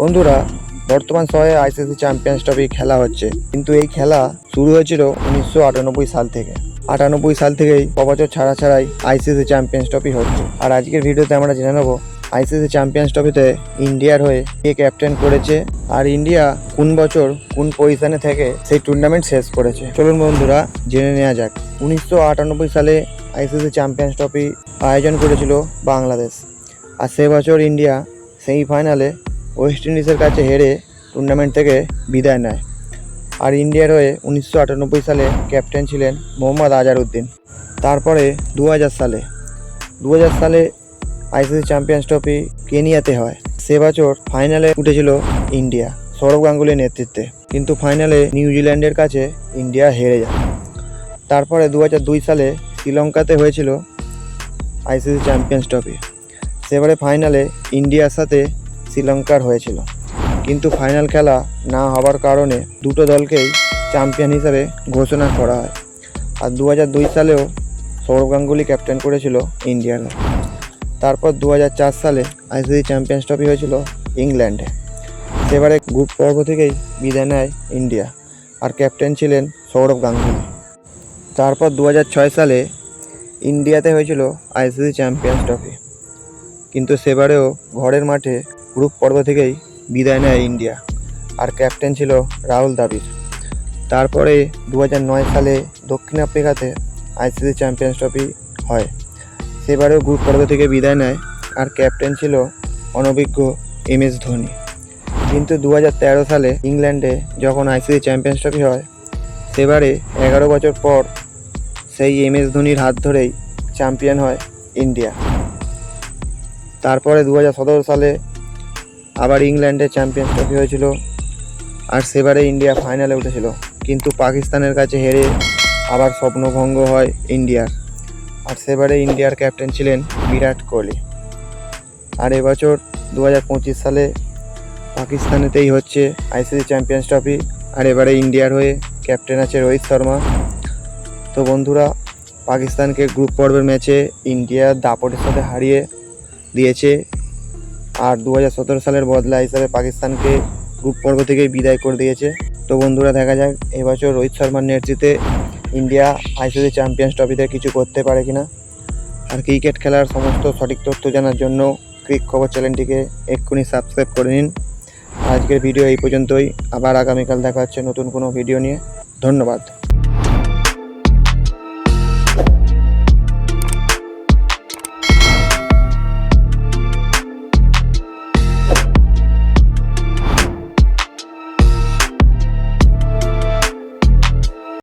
বন্ধুরা, বর্তমান সময়ে আইসিসি চ্যাম্পিয়ন্স ট্রফি খেলা হচ্ছে, কিন্তু এই খেলা শুরু হয়েছিল 1998 সাল থেকে। 98 সাল থেকেই বছর ছাড়া ছাড়াই আইসিসি চ্যাম্পিয়ন্স ট্রফি হচ্ছে। আর আজকের ভিডিওতে আমরা জেনে নেব আইসিসি চ্যাম্পিয়ন্স ট্রফিতে ইন্ডিয়ার হয়ে কে ক্যাপ্টেন করেছে, আর ইন্ডিয়া কোন বছর কোন পজিশনে থেকে সেই টুর্নামেন্ট শেষ করেছে। চলুন বন্ধুরা, জেনে নেওয়া যাক। 1998 সালে আইসিসি চ্যাম্পিয়ন্স ট্রফি আয়োজন করেছিল বাংলাদেশ, আর সে বছর ইন্ডিয়া সেমিফাইনালে ওয়েস্ট ইন্ডিজের কাছে হেরে টুর্নামেন্ট থেকে বিদায় নেয়। আর ইন্ডিয়ার হয়ে 1998 সালে ক্যাপ্টেন ছিলেন মোহাম্মদ আজহারউদ্দিন। তারপরে 2000 সালে আইসিসি চ্যাম্পিয়ন্স ট্রফি কেনিয়াতে হয়। সে বছর ফাইনালে উঠেছিল ইন্ডিয়া সৌরভ গাঙ্গুলির নেতৃত্বে, কিন্তু ফাইনালে নিউজিল্যান্ডের কাছে ইন্ডিয়া হেরে যায়। তারপরে 2002 সালে শ্রীলঙ্কাতে হয়েছিল আইসিসি চ্যাম্পিয়ন্স ট্রফি। সেবারে ফাইনালে ইন্ডিয়ার সাথে শ্রীলঙ্কার হয়েছিল, কিন্তু ফাইনাল খেলা না হওয়ার কারণে দুটো দলকেই চ্যাম্পিয়ন হিসেবে ঘোষণা করা হয়। আর 2002 সালেও সৌরভ গাঙ্গুলি ক্যাপ্টেন করেছিল ইন্ডিয়ার। তারপর 2004 সালে আইসিসি চ্যাম্পিয়ন্স ট্রফি হয়েছিল ইংল্যান্ডে। সেবারে গ্রুপ পর্ব থেকেই বিদায় নেয় ইন্ডিয়া, আর ক্যাপ্টেন ছিলেন সৌরভ গাঙ্গুলি। তারপর 2006 সালে ইন্ডিয়াতে হয়েছিল আইসিসি চ্যাম্পিয়ন্স ট্রফি, কিন্তু সেবারেও ঘরের মাঠে গ্রুপ পর্ব থেকেই বিদায় নেয় ইন্ডিয়া, আর ক্যাপ্টেন ছিল রাহুল দ্রাবিড়। তারপরে 2009 সালে দক্ষিণ আফ্রিকাতে আইসিসি চ্যাম্পিয়ন্স ট্রফি হয়। সেবারেও গ্রুপ পর্ব থেকে বিদায় নেয়, আর ক্যাপ্টেন ছিল অনভিজ্ঞ MS ধোনি। কিন্তু 2013 সালে ইংল্যান্ডে যখন আইসিসি চ্যাম্পিয়ন্স ট্রফি হয়, সেবারে 11 বছর পর সেই MS ধোনির হাত ধরেই চ্যাম্পিয়ন হয় ইন্ডিয়া। তারপরে 2017 সালে আবার ইংল্যান্ডে চ্যাম্পিয়ন্স ট্রফি হয়েছিল, আর সেবারে ইন্ডিয়া ফাইনালে উঠেছিল, কিন্তু পাকিস্তানের কাছে হেরে আবার স্বপ্নভঙ্গ হয় ইন্ডিয়ার। আর সেবারে ইন্ডিয়ার ক্যাপ্টেন ছিলেন বিরাট কোহলি। আর এবছর 2025 সালে পাকিস্তানেতেই হচ্ছে আইসিসি চ্যাম্পিয়ন্স ট্রফি, আর এবারে ইন্ডিয়ার হয়ে ক্যাপ্টেন আছে রোহিত শর্মা। তো বন্ধুরা, পাকিস্তানকে গ্রুপ পর্বের ম্যাচে ইন্ডিয়া দাপটের সাথে হারিয়ে দিয়েছে, আর 2017 সালের বদলা হিসাবে পাকিস্তানকে গ্রুপ পর্ব থেকেই বিদায় করে দিয়েছে। তো বন্ধুরা, দেখা যাক এবছর রোহিত শর্মার নেতৃত্বে ইন্ডিয়া আইসিসি চ্যাম্পিয়ন্স ট্রফিতে কিছু করতে পারে কিনা। আর ক্রিকেট খেলার সমস্ত সঠিক তথ্য জানার জন্য ক্রিক খবর চ্যানেলটিকে এক্ষুনি সাবস্ক্রাইব করে নিন। আজকের ভিডিও এই পর্যন্তই, আবার আগামীকাল দেখা হচ্ছে নতুন কোনো ভিডিও নিয়ে। ধন্যবাদ।